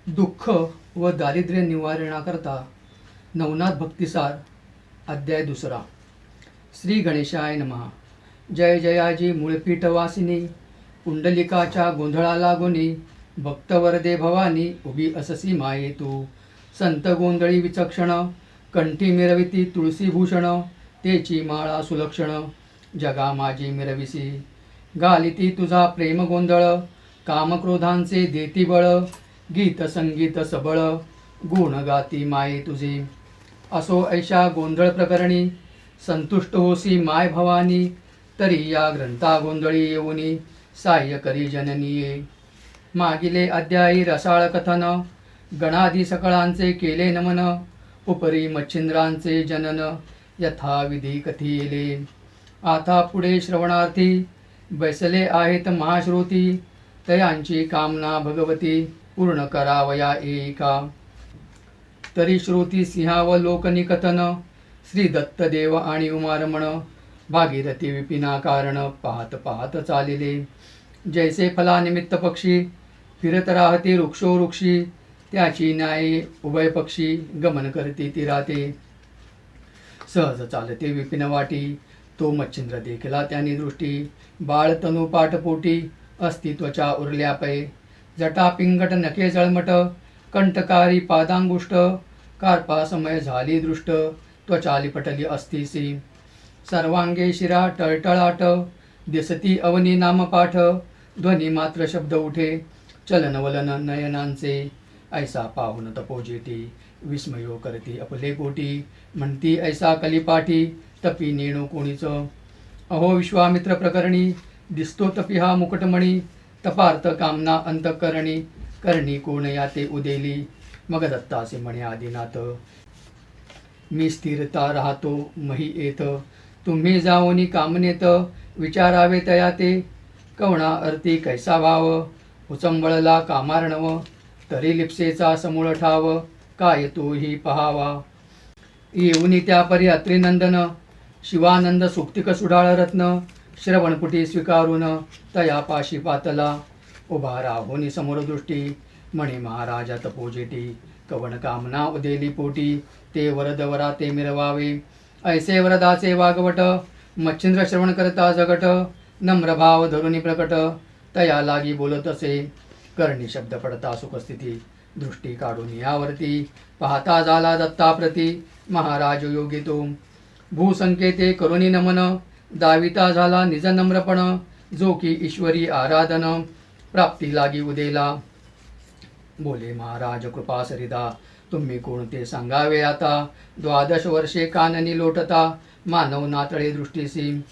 दुःख व दारिद्र्य निवारणाकरता नवनाथ भक्तिसार अध्याय 2. श्री गणेशाय नमः. जय जयाजी मूळपीठवासिनी, पुंडलिकाच्या गोंधळा लागोनी, भक्तवरदे भवानी उभी अससी माये तू. संत गोंधळी विचक्षण, कंठी मिरविती तुळसीभूषण, तेची माळा सुलक्षण, जगा माझी मिरविसी. गालिती तुझा प्रेम गोंधळ, कामक्रोधांचे देती बळ, गीत संगीत सबळ, गुण गाती माये तुझी. असो ऐशा गोंधळ प्रकरणी, संतुष्ट होसी माय भवानी. तरी या ग्रंथा गोंधळी येऊनी, साह्य करी जननीये. मागिले अध्यायी रसाळ कथन, गणाधी सकळांचे केले नमन. उपरी मच्छिंद्रांचे जनन, यथाविधी कथिले. आता पुढे श्रवणार्थी, बैसले आहेत महाश्रोती. तयांची कामना भगवती, पूर्ण करावया एका. तरी श्रोती सिंहावलोकनी कथन, श्री दत्तदेव आणि उमारमण. भागीरथी विपिना कारण, पाहत पाहत चालिले. जैसे फलानिमित्त पक्षी, फिरत राहते वृक्षोवृक्षी. त्याची न्यायी उभय पक्षी, गमन करते तीराते. सहज चालते विपिन वाटी, तो मच्छिंद्र देखला त्यानी दृष्टी. बाळ तनु पाठपोटी, अस्तित्वच्या उरल्या पै. जटा पिंगट नखे जळमट, कंटकारी पादांगुष्ट. कार्पा समय झाली दृष्ट, त्वचा लिपटली अस्थिसी. सर्वांगे शिरा टळटळाट, दिसती अवनी नामपाठ. ध्वनी मात्र शब्द उठे, चलनवलन नयनांचे. ऐसा पाहुन तपोजेटी, विस्मयो करती अपले पोटी. म्हणती ऐसा कलिपाठी, तपी नेणू कोणीच. अहो विश्वामित्र प्रकरणी, दिसतो तपी हा मुकुटमणी. तपार्थ कामना अंतःकरणी, करणी कोण याते उदेली. मग दत्तासे म्हणे आदिनाथ, मी स्थिरता राहतो मही येत. तुम्ही जाओनी कामनेत, विचारावे तया ते. कवणा अर्थी कैसा भाव, उचंबळला कामार्णव. तरी लिप्सेचा समूळ ठाव, काय तोही पहावा. येऊनी त्यापरी अत्रिनंदन, शिवानंद सुक्तिक सुडाळ रत्न. श्रवणपुटी स्वीकारून, तया पाशी पातला. उभा राहोनी समोर दृष्टी, म्हणे महाराजा तपोजेटी. कवन कामना उदेली पोटी, ते वरद वरा ते मिरवावे. ऐसे वरदाचे वागवट, मच्छिंद्र श्रवण करता जगट. नम्रभाव धरुनी प्रकट, तया लागी बोलत असे. करणी शब्द पडता सुखस्थिती, दृष्टी काढून यावरती. पाहता झाला दत्ताप्रती, महाराज योगी तो. भूसंकेते करुणी नमन, दाविता झाला निज नम्रपण. जो की ईश्वरी आराधन, प्राप्ती लागी उदेला. बोले महाराज कृपा सरिदा, तुम्ही कोणते सांगावे आता. 12 वर्षे काननी लोटता, मानव नातळे दृष्टीसी.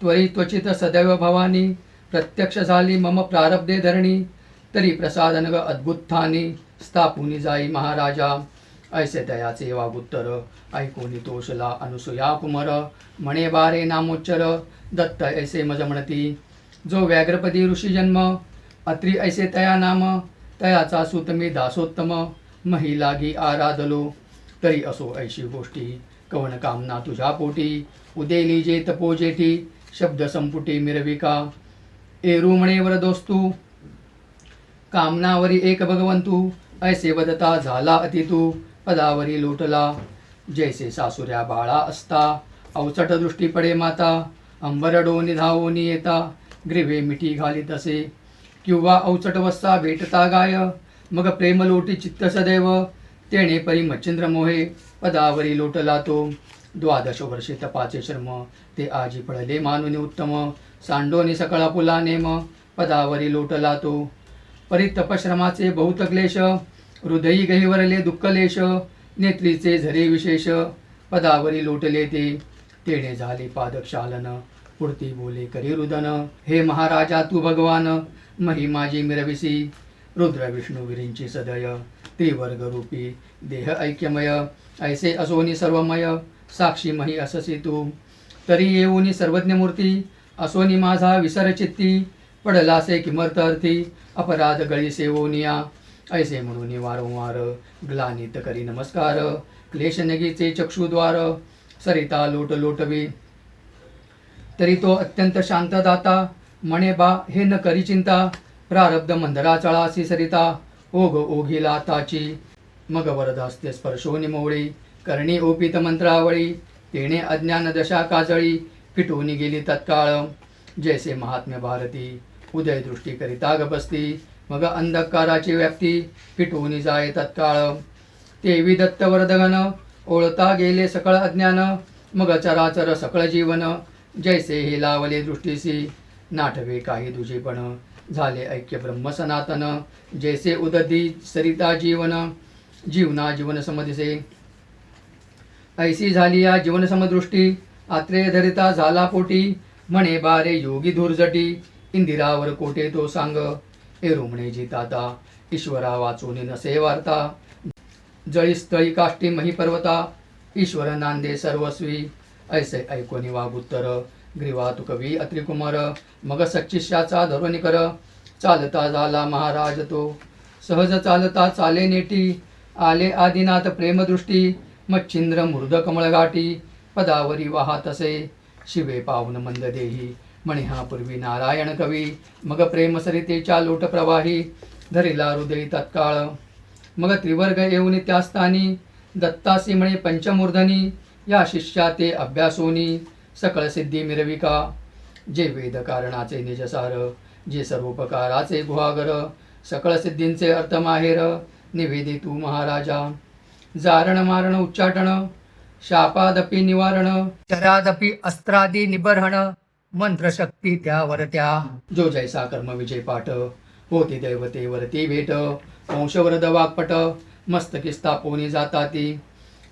त्वरी त्वचित सदैव भवानी, प्रत्यक्ष झाली मम प्रारब्धे धरणी. तरी प्रसादन ग अद्भुतथानी, स्थापुनी जाई महाराजा. ऐसे दयाचे वागुत्तर, ऐकोनी तोषला अनुसुया कुमर. म्हणे बारे नामोच्चर, दत्त ऐसे मज म्हणती. जो व्याघ्रपदी ऋषी जन्म, अत्री ऐसे तया नाम. तयाचा सुत मी दासोत्तम, मही लागी आराधलो. तरी असो ऐशी गोष्टी, कवन कामना तुझ्या पोटी. उदेली जे तपोजेठी, शब्द संपुटी मिरविका. एरू म्हणे वरदोस्तू, कामनावरी एक भगवंतू. ऐसे वदता झाला अतितू, पदावरी लोटला. जैसे सासुऱ्या बाळा असता, अवचट दृष्टी पडे माता. अंबरडो निधावोनी येता, ग्रीवे मिठी घालीत असे. किंवा अवचट वस्सा भेटता गाय, मग प्रेम लोटी चित्त सदैव. तेणे परी मच्छिंद्र मोहे, पदावरी लोटला तो. 12 वर्षे तपाचे श्रम, ते आजी पळले मानुनी उत्तम. सांडोनी सकळा पुला नेम, पदावरी लोटला तो. परी तपश्रमाचे बहुत क्लेश, हृदयी गहिवरले दुःखलेश. नेत्रीचे झरे विशेष, पदावरी लोटले ते. तेणे झाले पादक्षालन, पुढती बोले करी रुदन. हे महाराजा तू भगवान, मही माझी मिरविसी. रुद्र विष्णू विरींची सदय, त्रिवर्ग रूपी देह ऐक्यमय. ऐसे असोनी सर्वमय, साक्षी मही अससी तू. तरी येऊनी सर्वज्ञ मूर्ती, असोनी माझा विसर चित्ती. पडलासे किमर्थ अर्थी, अपराध गळी सेवोनिया. ऐसे म्हणून वारंवार, ग्लानित करी नमस्कार. क्लेश नगीचे चक्षुद्वार, सरिता लोट लोटवी. तरी तो अत्यंत शांत दाता, म्हणे बा हे न करी चिंता. प्रारब्ध मंदरा चळासी सरिता, ओघ ओघिला ताची मग वरदास्ते स्पर्शोनी मोवळी करणी ओपित मंत्रावळी तेणे अज्ञान दशा काजळी फिटून गेली तत्काळ जैसे महात्म्य भारती उदय दृष्टी करिता गपस्ती मग अंधकाराची व्याप्ती फिटून जाय तत्काळ तेवी दत्त वरदगण ओळता गेले सकळ अज्ञान मग चराचर सकळ जीवन जैसे हे लावले दृष्टीसी नाठवे काही दुजेपण झाले ऐक्य ब्रह्म सनातन जैसे उदती सरिता जीवन जीवना जीवन समदिसे ऐसी झाली या जीवन समदृष्टी आत्रेय धरिता झाला पोटी म्हणे बारे योगी धुर्जटी इंदिरावर कोटे तो सांग एरुमणे जिताता ईश्वरा वाचून नसे वार्ता जळीस्थळी काष्टी मही पर्वता ईश्वर नांदे सर्वस्वी ऐसे ऐकोनी वागुत्तर ग्रीवा तु कवी अत्रिकुमार मग सच्चिष्याचा धरून कर चालता झाला महाराज तो सहज चालता चाले नेटी आले आदिनाथ प्रेमदृष्टी मच्छिंद्र मृद कमळगाठी पदावरी वाहात असे शिवे पावन मंद देही म्हणे हा पूर्वी नारायण कवी मग प्रेम सरितेच्या लोट प्रवाही धरिला हृदय तत्काळ मग त्रिवर्ग येऊन त्या स्थानी दत्तासी म्हणे पंचमूर्धनी या शिष्या ते अभ्यासोनी सकळ सिद्धी मिरविका जे वेद कारणाचे निजसार जे सर्वोपकाराचे गुहागर सकळ सिद्धींचे अर्थ माहेर निवेदी तू महाराजा जारण मारण उच्चाटन शापादपि निवारण चरादपि अस्त्रादी निबर्हण मंत्रशक्ती त्यावर त्या जो जैसा कर्म विजय पाठ होती दैवते वरती भेट वंशवरद वाक्पट मस्तकी स्थापोनी जाताती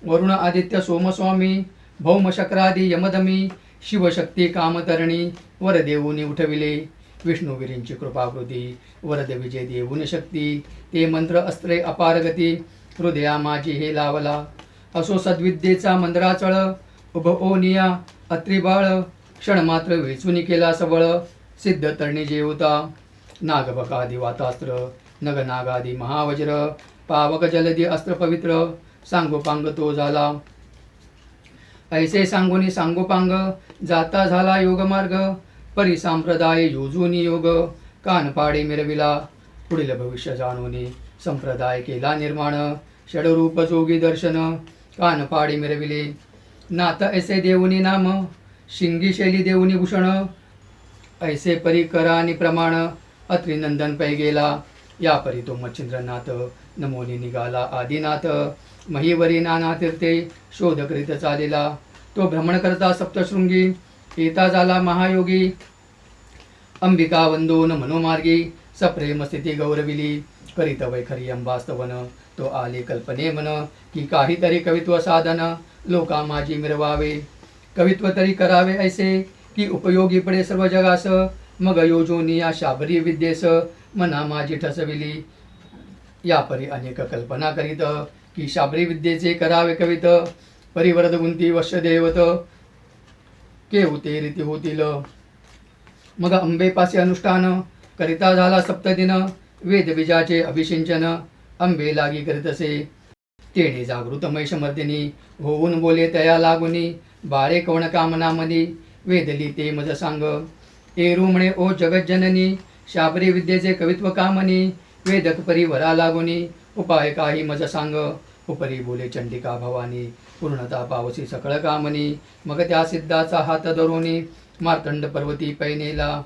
वरुण आदित्य सोमस्वामी भौमशक्रादी यमदमी शिवशक्ती कामतरणी वरदेऊनी उठविले विष्णुवीरींची कृपाकृती वरद विजय देऊन शक्ती ते मंत्र अस्त्रे अपारगती हृदया माझी हे लावला असो सद्विद्येचा मंद्राचळ उभ ओनिया अत्रिबाळ क्षणमात्र वेचूनी केला सबळ सिद्ध तळणी जेवता नागबकादी वातास्त्र नगनागादी महावज्र पावक जलदी अस्त्र पवित्र सांगोपांग तो झाला ऐसे सांगोनी सांगोपांग जाता झाला योगमार्ग परिसंप्रदाय योजूनी योग कानपाडे मिरविला पुढील भविष्य जाणूनी संप्रदाय केला निर्माण षडरूप जोगी दर्शन कानपाडे मिरविले नाथ ऐसे देऊनी नाम शिंगी शैली देऊनी भूषण ऐसे परी करानी प्रमाण अत्रिनंदन पै गेला या परी तो मच्छिंद्रनाथ नमोनी निघाला आदिनाथ महीवरी नाना तीर्थे शोध करीत चालेला तो भ्रमण करता सप्तशृंगी येता झाला महायोगी अंबिका वंदोन मनोमार्गी सप्रेम स्थिती गौरविली करीत वैखरी अंबास्तवन तो आले कल्पने मन की काहीतरी कवित्व साधन लोका माझी मिरवावे कवित्व तरी करावे ऐसे की उपयोगी पडे सर्व जगास मग योजोनी या शाबरी विद्येस मना माझी ठसविली या परी अनेक कल्पना करीत की शाबरी विद्येचे करावे कवित परिवरद गुंती वश्य देवत केवते रीती होतील मग अंबेपासे अनुष्ठान करिता झाला सप्तदिन वेदबीजाचे अभिषिंचन अंबे लागी करीतसे तेणे जागृतमय समर्दिनी होऊन बोले तया लागुनी बारे कवण कामनामनी वेदली ते मज सांग एरू म्हणे ओ जगज्जननी शाबरी विद्येचे कवित्व कामनी वेदक परिवरा लागुनी उपाय काही मज सांग उपरी बोले चंडिका भवानी पूर्णता पावसी सकळ कामनी मग त्या सिद्धाचा हात धरोनी मार्तंड पर्वती पैनेला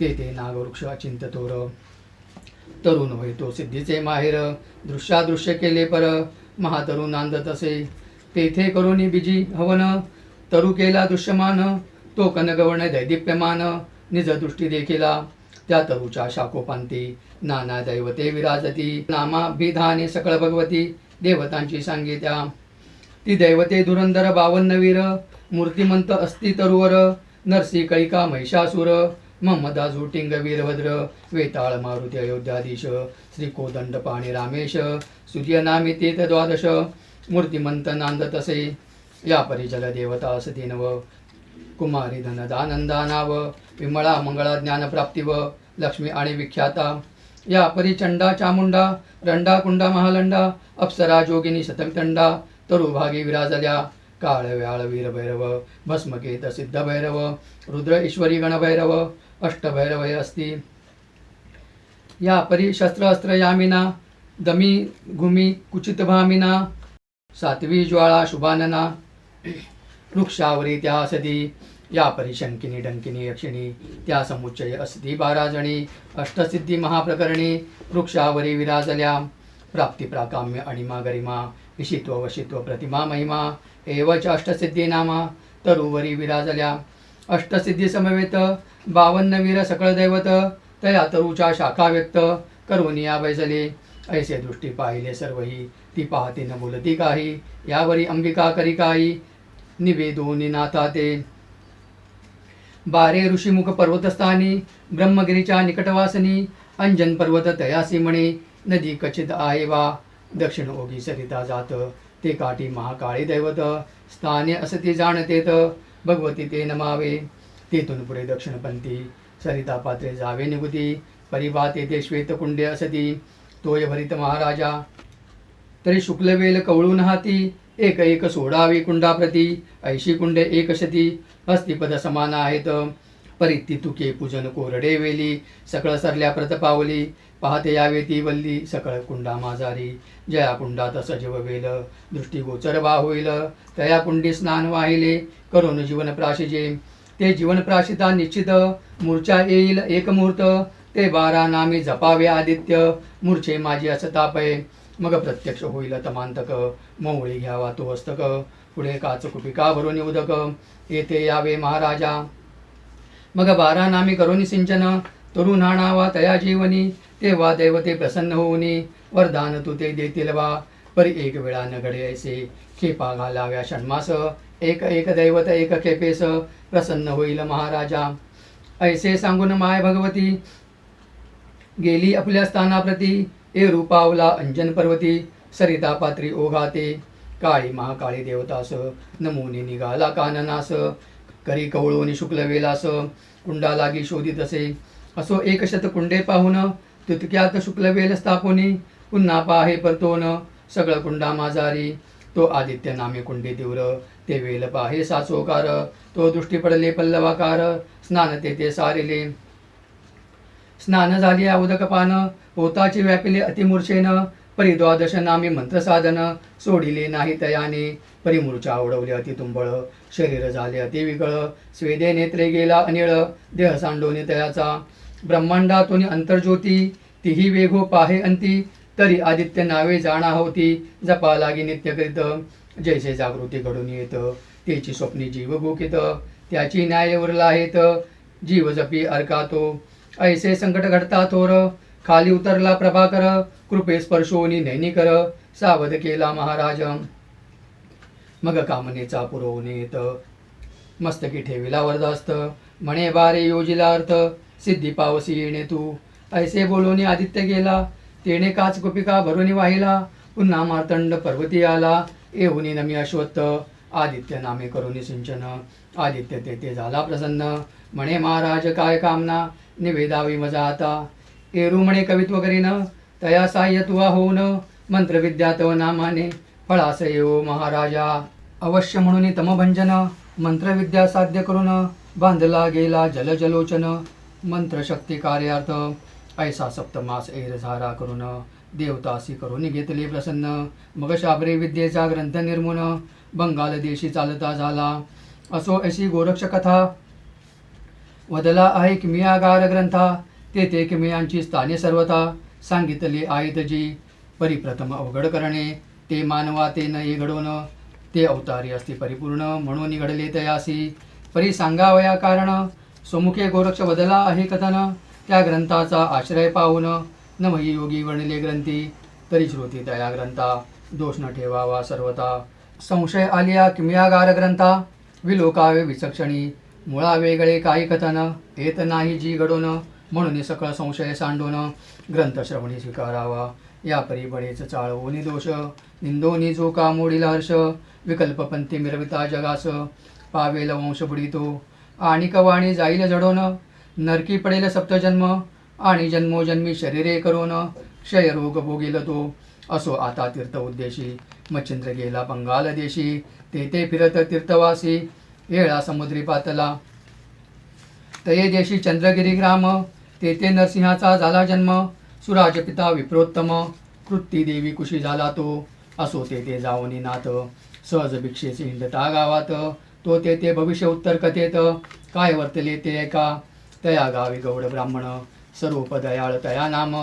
ते नागवृक्ष चिंत तोर तरुण होय तो सिद्धीचे माहेर दृश्यादृश्य केले पर महातरुण नांदत असे तेथे करोनी बिजी हवन तरु केला दृश्यमान तो कनगवर्ण दैदिप्यमान निज दृष्टी देखिला त्या तरुच्या शाकोपांती नाना दैवते विराजती नामाभिधाने सकळ भगवती देवतांची सांगित्या ती दैवते धुरंधर 52 वीर मूर्तिमंत अस्ति तरुवर नरसी कळिका महिषासुर मम्मदा झुटिंग वीरभद्र वेताळ मारुती अयोध्याधीश श्री कोदंड पाणी रामेश सूर्यनामी तेथ द्वादश मूर्तिमंत नांदतसे या परिजल देवता असती नव कुमारी धनदानंदा नाव विमळा मंगळा ज्ञानप्राप्तीव लक्ष्मी आणि विख्याता या परिचंडा चामुंडा रंडा कुंडा महालंडा अप्सरा जोगिनी शतकतंडा तरुभागी विराजल्या काळ व्याळ वीरभैरव भस्मकेत सिद्ध भैरव रुद्र ईश्वरी गणभैरव अष्टभैरवय अस्ति या परी शस्त्र अस्त्र यामिना दमी घुमी कुचित भामिना सात्वी ज्वाळा शुभानना वृक्षावरी त्या असती या परिशंकिनी डंकिनी यक्षिणी त्या समुच्चय असती 12 जणी अष्टसिद्धी महाप्रकरणी वृक्षावरी विराजल्या प्राप्ती प्राकाम्य अणिमा गरिमा इशित्व वशित्व प्रतिमा महिमा एवच अष्टसिद्धी नामा तरुवरी विराजल्या अष्टसिद्धी समवेत 52 वीर सकळ दैवत तया तरुच्या शाखा व्यक्त करून या बैसले ऐसे दृष्टी पाहिले सर्वही ती पाहते न बोलती काही यावरी अंबिका करी काही निवेदोनी नाथा ते 12 ऋषीमुख पर्वतस्थानी ब्रह्मगिरीच्या निकटवासनी अंजन पर्वत तयासी म्हणे नदी कचित आहे वा दक्षिण ओगी सरिता जात ते काठी महाकाळी दैवत स्थाने असती जाणतेत भगवती ते नमावे तेथून पुढे दक्षिणपंथी सरिता पात्रे जावे निगुती परिभा तेथे श्वेतकुंडे असती तोय भरित महाराजा तरी शुक्लवेल कवळून हाती एक एक सोडावी कुंडाप्रती ऐशी कुंडे एकशती हस्तिपद समान आहेत परित्ती तुके पूजन कोरडे वेली सकळ सरल्या प्रतपावली पाहते यावे ती वल्ली सकळ कुंडा माजारी जया कुंडात सजीव वेल दृष्टी गोचर वा होईल तया कुंडी स्नान वाहिले करून जीवन प्राशिजे ते जीवन प्राशिता निश्चित मूर्छा येईल एक मुहूर्त ते 12 नामी जपावे आदित्य मूर्छे माझी असतापय मग प्रत्यक्ष होईल तमांतक मोवळी घ्यावा तो हस्तक पुढे काच कुपिका भरून उदक येथे यावे महाराजा मग 12 नामी करोनी सिंचन तरुण आणावा तया जीवनी तेव्हा दैवते प्रसन्न होऊनी वरदान तू ते देतील वा परी एक वेळा न घडे ऐसे खेपा घालाव्या षण्मास एक एक दैवत एक खेपेस प्रसन्न होईल महाराजा ऐसे सांगून माय भगवती गेली आपल्या स्थानाप्रती ए रूपावला अंजन पर्वती सरिता पात्री ओघाते काळी महाकाळी देवतास नमुनी निघाला काननास करी कवळोनी शुक्लवेलास कुंडा लागी शोधित असे असो एकशत कुंडे पाहून तुतक्यात शुक्लवेल स्थापोनी पुन्हा पाहे परतोन सगळ कुंडा माजारी तो आदित्य नामे कुंडे तीव्र ते वेल पाहे साचोकार तो दृष्टी पडले पल्लवाकार स्नान तेथे सारिले स्नान झाली उदकपान होताची व्यापिले अतिमूर्छेन परिद्वादश नामी मंत्रसाधन सोडिले नाही तयाने परिमूर्छा उडवले अतितुंबळ शरीर झाले अतिविकळ स्वेदे नेत्रे गेला अनिळ देह सांडोनी तयाचा ब्रह्मांडातून अंतर्ज्योती तीही वेघो पाहे अंती तरी आदित्य नावे जाणा होती जपा लागी नित्य करीत जैसे जागृती घडून येत तेची स्वप्नी जीव भूकित त्याची न्याय उरला आहेत जीव जपी अर्कातो ऐसे संकट घडता थोर खाली उतरला प्रभाकर कृपे स्पर्शोनी नैनिकर सावध केला महाराज मग कामनेचा पुरवणेत मस्तकी ठेविला वरदास्त म्हणे बारे योजिला अर्थ सिद्धी पावसी येणे तू ऐसे बोलून आदित्य गेला तेने काच कुपिका भरुनी वाहिला पुन्हा मार्तंड पर्वती आला येऊनी नमी अश्वत्थ आदित्य नामे करुनी सिंचन आदित्य तेथे झाला प्रसन्न म्हणे महाराज काय कामना निवेदावी मजा आता एरू म्हणे कवित्व करीन तया साह्य तुवा होऊन मंत्रविद्या तव नामाने फळास येऊ महाराजा अवश्य म्हणून तमभंजन मंत्रविद्या साध्य करून बांधला गेला जलजलोचन मंत्रशक्ती कार्यार्थ ऐसा सप्तमास ऐरझारा करून देवतासी करून घेतले प्रसन्न मग शाबरे विद्येचा ग्रंथ निर्मून बंगाल देशी चालता झाला असो अशी गोरक्ष कथा वदला आहे किमियागार ग्रंथा तेथे किमियांची स्थाने सर्वथा सांगितले आहेत जी परिप्रथम अवघड करणे ते मानवा ते न घडवण ते अवतारी असते परिपूर्ण म्हणून घडले तयासी परी सांगावया कारण सुमुखे गोरक्ष वदला आहे कथन त्या ग्रंथाचा आश्रय पाहून नमही योगी वर्णिले ग्रंथी तरी श्रुती तया ग्रंथा दोष न ठेवावा सर्वथा संशय आलिया किमियागार ग्रंथा विलोकावे विचक्षणी मुळा वेगळे काही कथन येत नाही जी घडून म्हणून सकळ संशय सांडून ग्रंथ श्रवणी स्वीकारावा या परी बळेच चाळवोनी दोष निंदोनी जो का मोडील हर्ष विकल्पपंथी मिरविता जगास पावेल वंश बुडितो आणि कवाणी जाईल जडोन नरकी पडेल सप्तजन्म आणि जन्मोजन्मी शरीरे करून क्षयरोग भोगील तो असो आता तीर्थ उद्देशी मच्छिंद्र गेला बंगाल देशी तेथे फिरत तीर्थवासी येळा समुद्री पातला तये देशी चंद्रगिरी ग्राम तेथे नरसिंहाचा झाला जन्म सुराज पिता विप्रोत्तम कृती देवी कुशी झाला तो, असो ते जावनी नाथ. सहज भिक्षेचे हिंडता गावात, तो ते भविष्य उत्तर कथेत. काय वर्तले ते ऐका, तया गावी गौड ब्राह्मण. सर्वोपदयाळ तया नाम,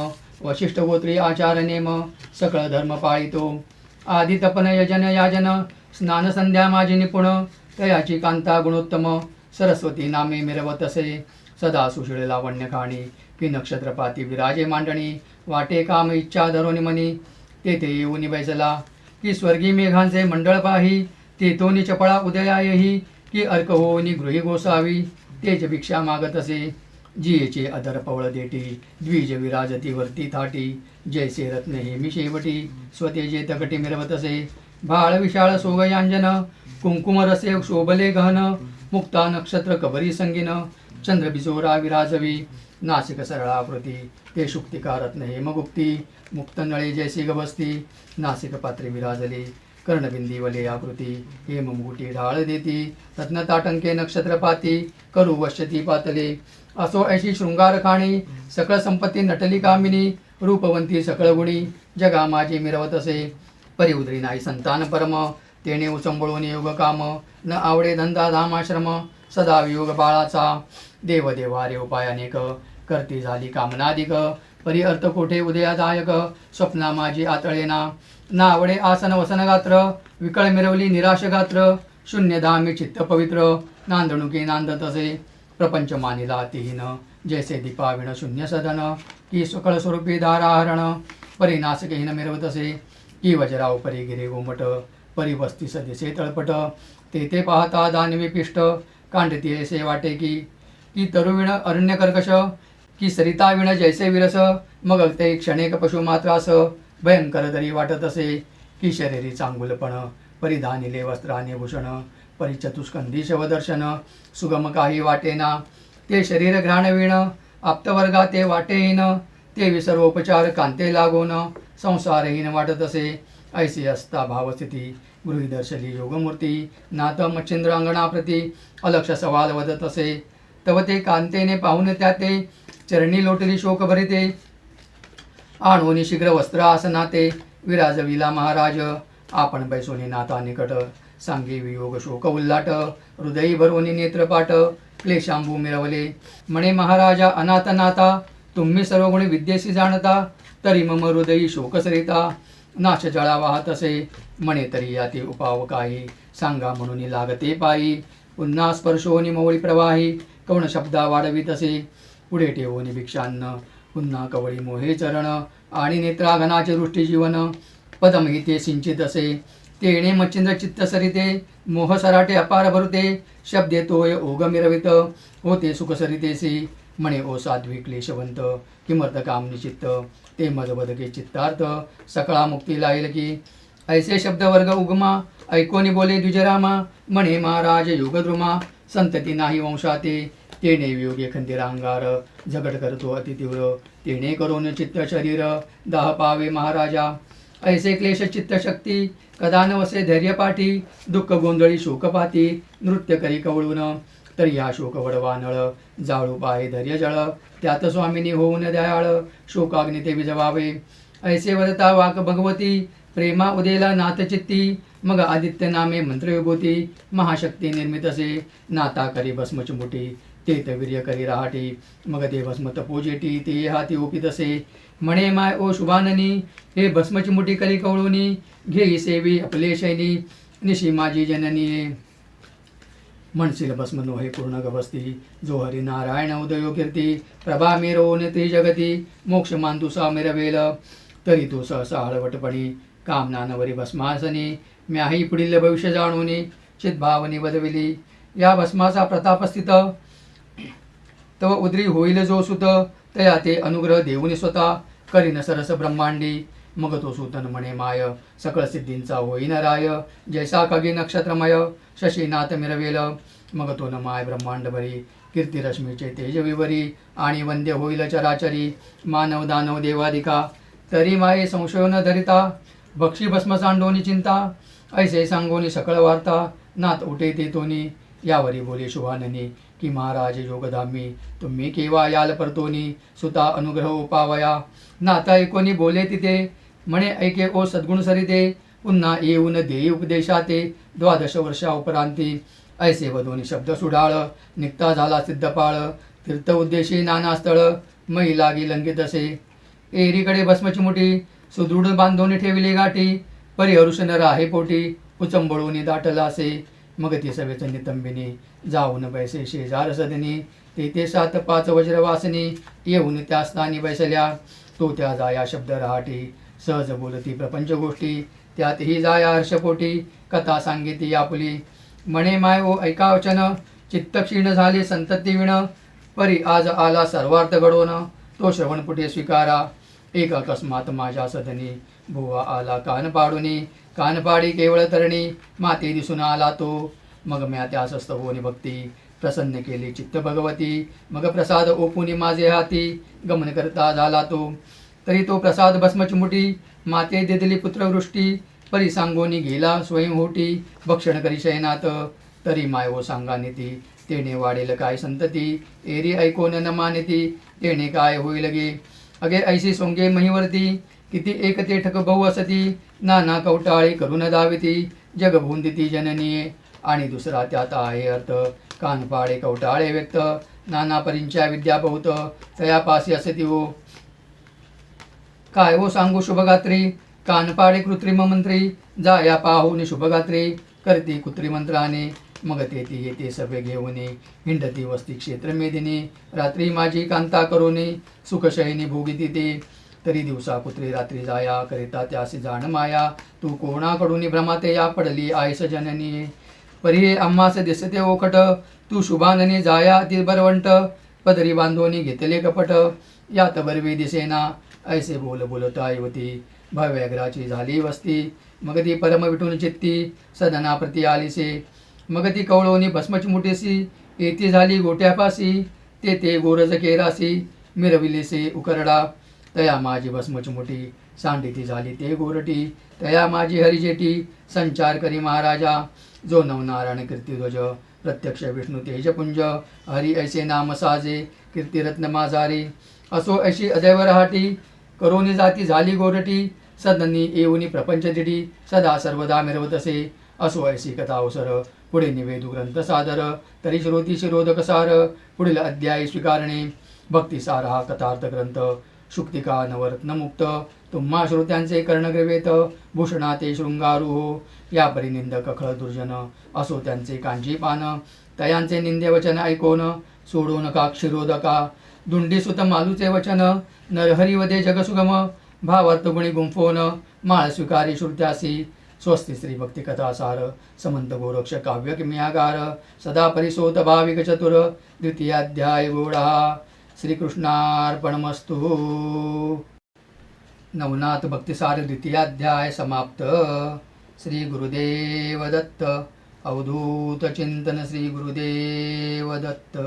वशिष्ठ गोत्री आचार नेम. सकळ धर्म पाळितो, आदी तपन यजन याजन. स्नान संध्या माझी निपुण, तयाची कांता गुणोत्तम. सरस्वती नामे मिरवत असे, सदा सुशील लावण्य खाणी. की नक्षत्रपाती विराजे मांडणी, वाटे काम इच्छा धरोनी मनी. तेथे येऊनी बैसला, की स्वर्गी मेघांचे मंडळ पाही. तेथोनी चपळा उदयायही, की अर्क होऊनी गृही गोसावी. तेज भिक्षा मागत असे, जियेचे अधर पवळ देठी. द्विज विराजती वरती थाटी, जैसे रत्न हेमी शेवटी. स्वतेजे तकटी मिरवत असे, भाळ विशाळ सोगयांजन. कुंकुम रसे शोभले गहन, मुक्ता नक्षत्र कबरी संगीन. चंद्र बिजोरा विराजवी, नासिक सरळाकृती. ते शुक्तिका रत्न हेमगुप्ती, मुक्त नळे जैसी गबस्ती. नासिक पात्रे विराजली, कर्णबिंदी वले आकृती. हेम मुकुटी ढाळ देती, रत्न ताटंके नक्षत्रपाती. करू वश्यती पातले, असो ऐशी शृंगार खाणी. सकळ संपत्ती नटली कामिनी, रूपवंती सकळ गुणी. जगा माझी मिरवत असे, परिउद्री नाही संतान परम. तेने उचंबळून योग काम, न आवडे धंदा धामाश्रम. सदा वियोग बाळाचा, देवदेवारे उपाय अनेक. करती झाली कामनाधिक, परी अर्थ कोठे उदयादायक. स्वप्ना माझी आतळेना, ना आवडे आसन वसन गात्र. विकळ मिरवली निराश गात्र, शून्य धामी चित्त पवित्र. नांदणुकी नांदत असे, प्रपंच मानिला अतिहीन. जैसे दीपाविण शून्य सदन, की सकळ स्वरूपी धाराहरण. परिनाशकहीन मिरवत असे, की वज्राव परी गिरे गोमट. परिवस्ती सदिसे तळपट, ते पाहता दानवी पिष्ट. कांडती ऐसे वाटे की तरुविण अरण्य कर्कश. की सरिता विण जैसे विरस, मग ते क्षणेक पशुमात्रास. भयंकर तरी वाटत असे, की शरीरी चांगुलपण. परिधानिले वस्त्राने भूषण, परिचतुष्कंदी शवदर्शन. सुगम काही वाटेना, ते शरीर घ्राणवीण. आप्तवर्गा ते वाटेहीन, ते विसर्वोपचार कांते लागून. संसारहीन वाटत असे, ऐसी असता भावस्थिती. गृही दर्शली योगमूर्ती, नाथ मच्छिंद्र अंगणाप्रती. अलक्ष सवाल वदत असे, तव ते कांतेने पाहून त्या ते. चरणी लोटली शोक भरिते, आणोनी शीघ्र वस्त्र आसनाते. विराजविला महाराज, आपण बैसोनी नाथा निकट. सांगे वियोग शोक उल्लाट, हृदयी भरोनी नेत्रपाट. क्लेशांबू मिरवले, म्हणे महाराजा अनाथ नाथा. तुम्ही सर्वगुणी विद्येशी जाणता, तरी मम हृदयी शोकसरिता. नाश जळा वाहत असे, म्हणे तरी याती उपाव काही. सांगा म्हणून लागते पायी, पुन्हा स्पर्शोनी मवळी प्रवाही. कवण शब्दा वाढवीत असे, पुढे ठेवोनी भिक्षान्न. पुन्हा कवळी मोहे चरण, आणि नेत्राघनाचे वृष्टी जीवन. पदमही ते सिंचित असे, तेणे मच्छिंद्र चित्त सरिते. मोह सराटे अपार भरुते, शब्दे तोय ओघ मिरवित. होते सुख सरितेसी, म्हणे ओ साध्वी क्लेशवंत. किमर्थ काम निचित्त, ते मदबदके चित्तार्थ. सकळा मुक्ती लाईल की, ऐसे शब्द वर्ग उगमा. ऐकोनी बोले द्विजरामा, म्हणे महाराज युगद्रुमा. संतती नाही वंशाते, तेने वियोगे खंदिरांगार. झगड करतो अतितीव्र, तेने करून चित्त शरीर. दाह पावे महाराजा, ऐसे क्लेश चित्त शक्ती. कदा न वसे धैर्य पाठी, दुःख गोंधळी शोकपाती. नृत्य करी कवळून, तरी हा शोक वडवा नळ. जाळू पाहे धैर्य जळ, त्यात स्वामिनी होऊन दयाळ. शोकाग्नी ते विजवावे, ऐसे वदता वाक भगवती. प्रेमा उदेला नाथ चित्ती, मग आदित्य नामे मंत्रविभूती. महाशक्ती निर्मित असे, नाता करी भस्मची मुठी. तेत वीर्य करी रहाटी, मग ते भस्म तपोजेटी. ते हाती ओपित असे, म्हणे माय ओ शुभाननी. हे भस्मची मुठी करी कवळूनी, घेई सेवी आपले शैनी. निशी माझी जननी, म्हणशील भस्म नो हे पूर्ण गवस्ती. जो हरी नारायण उदयो कीर्ती, प्रभा मेरवून त्रिजगती. मोक्ष मान तुसा मिरवेल, तरी तू सहसा हळवटपणी. कामनानवरी भस्मासनी, म्याही पुढील भविष्य जाणूनी. चितभावनी बदविली, या भस्माचा प्रतापस्थित. तव उद्री होईल जो सुत, तया ते अनुग्रह देऊनी स्वतः. करीन सरस ब्रह्मांडी, मग तो सुतन म्हणे माय. सकळ सिद्धींचा होईन राय, जैसा खगे नक्षत्रमय. शशीनाथ मिरवेल, मग तो न माय ब्रह्मांड भरी. कीर्तिरश्मीचे तेज विवरी, आणि वंद्य होईल चराचरी. मानव दानव देवादिका, तरी माये संशय न धरिता. भक्षी भस्म सांडोनी चिंता, ऐसे सांगोनी सकळ वार्ता. नाथ उठे ते तोनी, यावरी बोले शुभाननी. की महाराज योगधामी, तुम्ही केव्हा याल परतोनी. सुता अनुग्रह उपावया, नाथा एकोनी बोले तिथे. म्हणे ऐके ओ सद्गुण सरिते पुन्हा येऊन देई उपदेशाते 12 वर्षा उपरांती ऐसे वधोनी शब्द सुडाळ निघता झाला सिद्धपाळ तीर्थ उद्देशी नाना स्थळ मै लागी लंकित असे एरीकडे भस्मची मुठी सुदृढ बांधून ठेविले गाठी परी हरुषण राहे पोटी उचंबळून दाटला असे मग ती सवेच नितंबिनी जाऊन बैसे शेजार सदनी ते 7-5 वज्रवासनी येऊन त्या स्थानी बैसल्या तो त्या जाया शब्द रहाटी सहज बोलती प्रपंच गोष्टी त्यातही जाया हर्षपोटी कथा सांगिती आपुली म्हणे माय ओ ऐका वचन चित्त क्षीण झाले संतती विण परी आज आला सर्वार्थ घडवून तो श्रवणपुटे स्वीकारा एक अकस्मात माझ्या सदनी भुवा आला कान पाडूनी कान पाडी केवळ तरणी माते दिसून आला तो मग म्या त्यास स्तवोनी भक्ती प्रसन्न केली चित्त भगवती मग प्रसाद ओपुनी माझे हाती गमन करता झाला तो तरी तो प्रसाद भस्मची मुठी माते दिदली पुत्रवृष्टी परी सांगोनी गेला स्वयंहोटी भक्षण करी शयनात तरी माय ओ सांगा नीती तेने वाढेल काय संतती एरी ऐकोन न मानेती तेने काय होईल गे अगे ऐशी सोंगे महिवरती किती एक ते ठक बहु असती नाना कवटाळे करून दाविती जग भुंदिती जननी आणि दुसरा त्यात आहे अर्थ कानपाडे कवटाळे व्यक्त नाना परींच्या विद्या बहुत तयापासी असती हो काय हो सांगू शुभगात्री कानपाडे कृत्रिम मंत्री जाया पाहून शुभगात्री करती कृत्रिमंत्राने मग तेथे येते सभे घेऊन हिंडती वस्ती क्षेत्र मेदिनी रात्री माझी कांता करोनी सुखशयनी भोगिती ते तरी दिवसा पुत्री रात्री जाया करिता त्यासी जाण माया तू कोणाकडून भ्रमाते या पडली आयस जननी परी आम्हास दिसते ओकट तू शुभाननी जाया ती बरवंट पदरी बांधोनी घेतले कपट यात बरवी दिसेना ऐसे बोलता युवती भव्याग्राची झाली वस्ती मग ती परम विटून चित्ती सदना प्रती आलीसे मग ती कवळोनी भस्मची मुठेसी येती झाली गोट्यापासी ते गोरज केरासी मिरविलेसे उकरडा तया माझी भस्मची मुठी सांडिती झाली ते गोरटी तया माझी हरिजेटी संचार करी महाराजा जो नवनारायण कीर्तिध्वज प्रत्यक्ष विष्णू तेजपुंज हरी ऐसे नाम साजे कीर्तिरत्न माझारी असो ऐशी अदैव रहाटी करोनी जाती झाली गोरटी सदनी येऊनी प्रपंच दिडी सदा सर्वदा मिरवतसे असो ऐशी कथा अवसर पुढे निवेदू ग्रंथ सादर तरी श्रोती शिरोधक सार पुढील अध्याय स्वीकारणे भक्तिसार हा कथार्थ ग्रंथ शुक्तिका नवरत्न मुक्त तुम्हा श्रोत्यांचे कर्णग्रवेत भूषणा ते शृंगारू हो या परिनिंदक खळ दुर्जन असो त्यांचे कांजी पान तयांचे निंदे वचन ऐकोन सोडू नका क्षिरोदका दुंडी सुत मालूचे वचन नरहरिवदे जगसुगम भावार्थ गुणी गुंफोन माळ स्वीकारी श्रुत्यासी स्वस्ति श्री भक्ति कथा सार समंत गोरक्ष काव्य किम्यागार सदा परिसोत भाविक चतुर द्वितीयाध्याय गोडा श्रीकृष्णार्पणमस्तु नवनाथ भक्तिसार द्वितीयाध्याय समाप्त श्री गुरुदेव दत्त अवधूत चिंतन श्री गुरुदेव दत्त।